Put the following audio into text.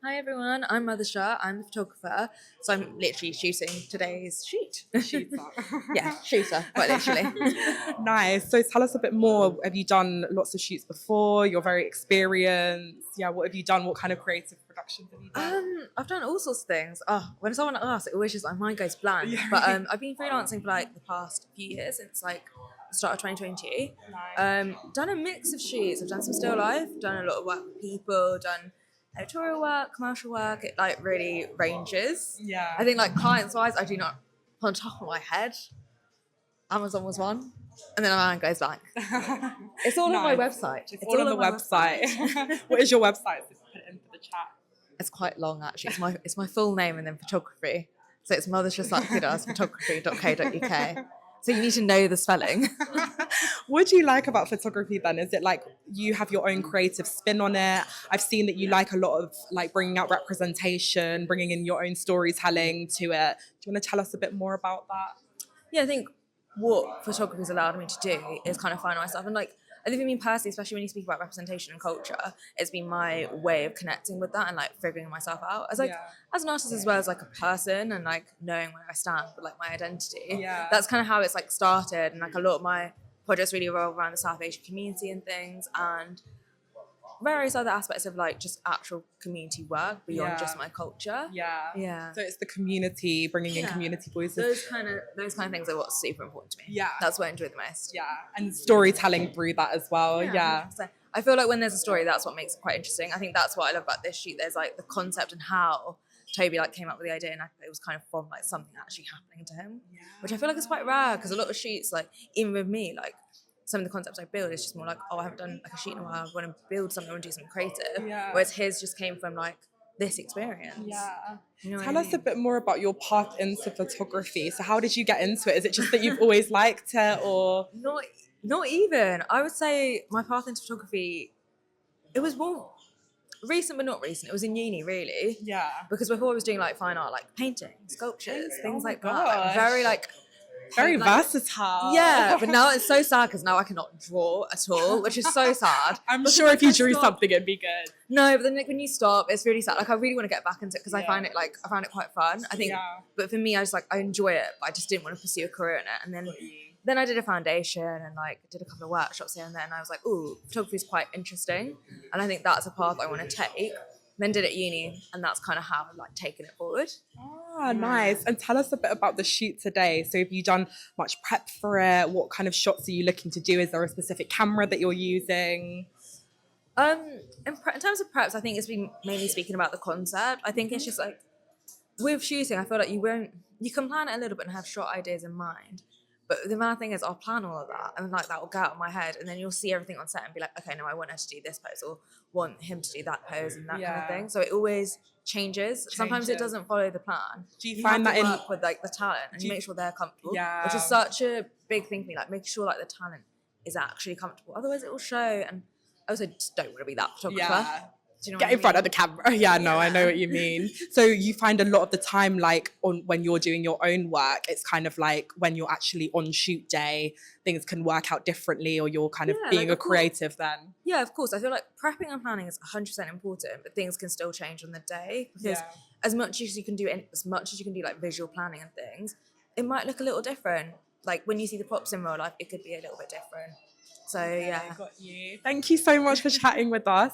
Hi everyone, I'm Mathushaa. I'm the photographer, so I'm literally shooting today's shoot. Shooter. Yeah, shooter, quite literally. Nice. So tell us a bit more. Have you done lots of shoots before? You're very experienced. Yeah, what have you done? What kind of creative productions have you done? I've done all sorts of things. Oh, when someone asks, it always just my mind goes blank. Yeah. But I've been freelancing for like the past few years since like the start of 2020. Nice. Done a mix of shoots. I've done some still life, done a lot of work with people, done editorial work, commercial work. It like really ranges. Yeah. I think like clients wise, I do not on top of my head. Amazon was one, and then my mind goes blank. It's all on my Nice. website. It's all on the my website. What is your website? So put it into the chat. It's quite long actually. It's my full name and then photography. So it's Mathushaa Sagthidas photography.co.uk. So you need to know the spelling. What do you like about photography then? Is it like you have your own creative spin on it? I've seen that you like a lot of like bringing out representation, bringing in your own storytelling to it. Do you want to tell us a bit more about that? Yeah, I think what photography's allowed me to do is kind of find myself, and like I think for me personally, especially when you speak about representation and culture, it's been my way of connecting with that and like figuring myself out as like as an artist as well as like a person, and like knowing where I stand with like my identity. Yeah. That's kind of how it's like started, and like a lot of my projects really revolve around the South Asian community and things, and various other aspects of like just actual community work beyond just my culture. Yeah. So it's the community, bringing in community voices. Those kind of things are what's super important to me. Yeah. That's what I enjoy the most. Yeah. And storytelling through that as well. Yeah. So I feel like when there's a story, that's what makes it quite interesting. I think that's what I love about this shoot. There's like the concept and how Toby like came up with the idea, and it was kind of from like something actually happening to him, which I feel like is quite rare because a lot of shoots, like even with me, like some of the concepts I build is just more like, oh, I haven't done like a shoot in a while. I want to build something, I want to do something creative. Yeah. Whereas his just came from like this experience. Yeah. You know Tell us a bit more about your path into photography. So how did you get into it? Is it just that you've always liked it, or Not even. I would say my path into photography, it was more recent but not recent. It was in uni really. Yeah. Because before I was doing like fine art, like painting, sculptures, things like that. gosh. Like Very like, versatile. yeah, but now it's so sad because now I cannot draw at all, which is so sad. I'm Because sure I if you can drew stop- something, it'd be good. No, but then like, when you stop, it's really sad. Like I really want to get back into it because I find it quite fun. I think, but for me, I enjoy it, but I just didn't want to pursue a career in it. And then I did a foundation and like did a couple of workshops here and there, and I was like, ooh, photography is quite interesting, and I think that's a path I want to take. Then did it at uni, and that's kind of how I've like taken it forward. Ah, nice. And tell us a bit about the shoot today. So have you done much prep for it? What kind of shots are you looking to do? Is there a specific camera that you're using? In terms of preps, I think it's been mainly speaking about the concept. I think it's just like with shooting, I feel like you can plan it a little bit and have shot ideas in mind. But the mad thing is, I'll plan all of that, and like that will go out of my head, and then you'll see everything on set and be like, okay, no, I want her to do this pose, or want him to do that pose, and that kind of thing. So it always changes. Sometimes it doesn't follow the plan. Do you find that work with like the talent and you make sure they're comfortable? Yeah. Which is such a big thing for me. Like making sure like the talent is actually comfortable. Otherwise, it will show. And I also just don't want to be that photographer. Yeah. Do you know Get in front of the camera. Yeah, no, I know what you mean. So you find a lot of the time, like when you're doing your own work, it's kind of like when you're actually on shoot day, things can work out differently, or you're kind of being like, a creative then. Yeah, of course. I feel like prepping and planning is 100% important, but things can still change on the day because as much as you can do like visual planning and things, it might look a little different. Like when you see the props in real life, it could be a little bit different. So yeah. Got you. Thank you so much for chatting with us.